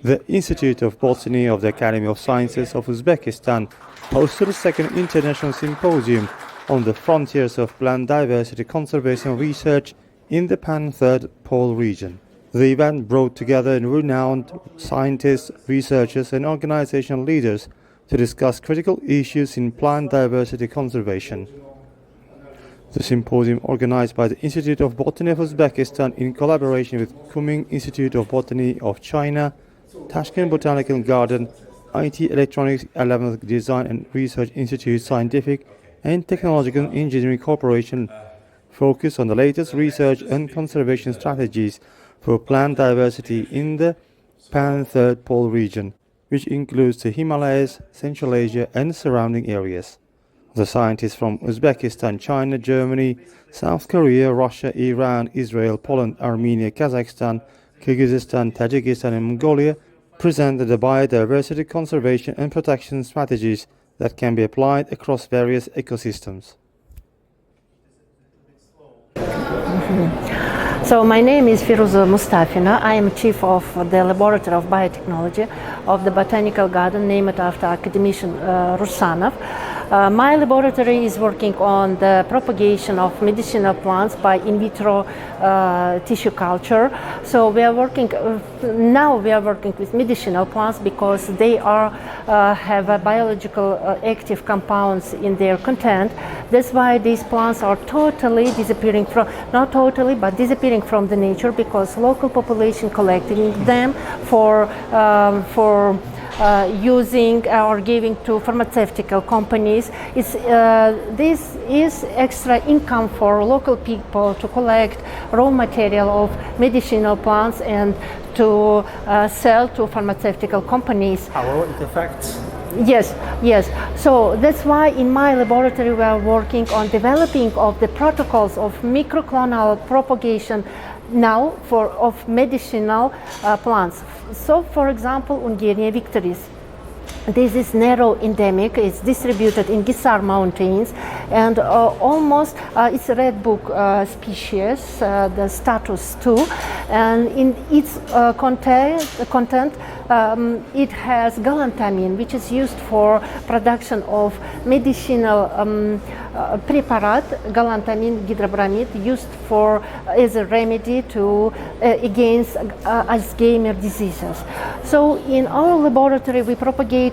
The Institute of Botany of the Academy of Sciences of Uzbekistan hosted the Second International Symposium on the frontiers of plant diversity conservation research in the Pan-Third Pole region. The event brought together renowned scientists, researchers and organizational leaders to discuss critical issues in plant diversity conservation. The symposium, organized by the Institute of Botany of Uzbekistan in collaboration with Kunming Institute of Botany of China, Tashkent Botanical Garden, IT Electronics 11th Design and Research Institute Scientific and Technological Engineering Corporation, focused on the latest research and conservation strategies for plant diversity in the Pan-Third Pole region, which includes the Himalayas, Central Asia and surrounding areas. The scientists from Uzbekistan, China, Germany, South Korea, Russia, Iran, Israel, Poland, Armenia, Kazakhstan, Kyrgyzstan, Tajikistan and Mongolia presented the biodiversity conservation and protection strategies that can be applied across various ecosystems. So my name is Firuza Mustafina. I am chief of the Laboratory of Biotechnology of the Botanical Garden named after academician Rusanov. My laboratory is working on the propagation of medicinal plants by in vitro tissue culture. So we are working now with medicinal plants because they have a biological active compounds in their content. That's why these plants are totally disappearing from, not totally, but disappearing from the nature because local population collecting them for using or giving to pharmaceutical companies. This is extra income for local people to collect raw material of medicinal plants and to sell to pharmaceutical companies. How it affects? Yes. So that's why in my laboratory we are working on developing of the protocols of microclonal propagation now of medicinal plants. So, for example, Ungeria victoris. This is narrow endemic. It's distributed in Gisar Mountains, and almost it's a red book species, the status 2, and in its content it has galantamine, which is used for production of medicinal preparat, galantamine hydrobramide, used for as a remedy to against Alzheimer's diseases. So in our laboratory we propagated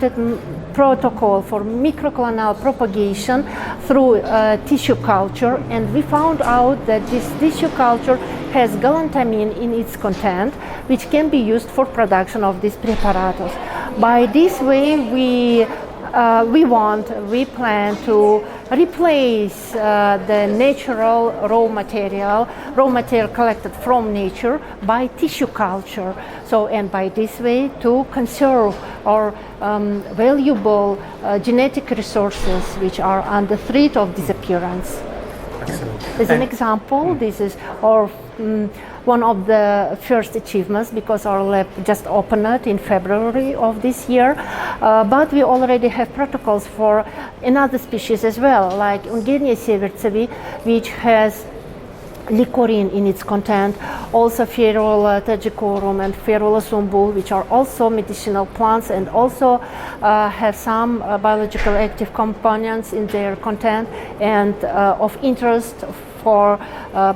protocol for microclonal propagation through tissue culture, and we found out that this tissue culture has galantamine in its content, which can be used for production of these preparatus. By this way we plan to replace the natural raw material collected from nature by tissue culture. So, and by this way to conserve our valuable genetic resources which are under threat of disappearance. Excellent. As an example, this is our one of the first achievements because our lab just opened in February of this year, but we already have protocols for another species as well, like Ungeria sievertsevi, which has licorine in its content, also Ferula tajicorum and Ferula sumbul, which are also medicinal plants and also have some biological active components in their content and of interest for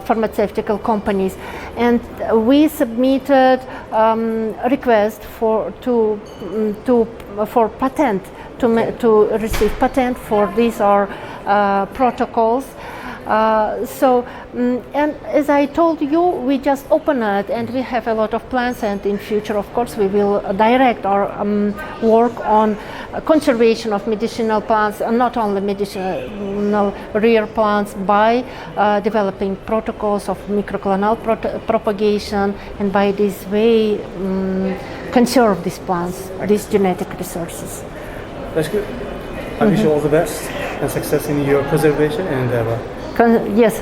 pharmaceutical companies. And we submitted request for patent to receive patent for these protocols. And as I told you, we just opened it and we have a lot of plans, and in future of course we will direct our work on conservation of medicinal plants, and not only medicinal rare plants, by developing protocols of microclonal propagation, and by this way conserve these plants, these genetic resources. That's good. I wish you all the best and success in your preservation endeavor. Yes.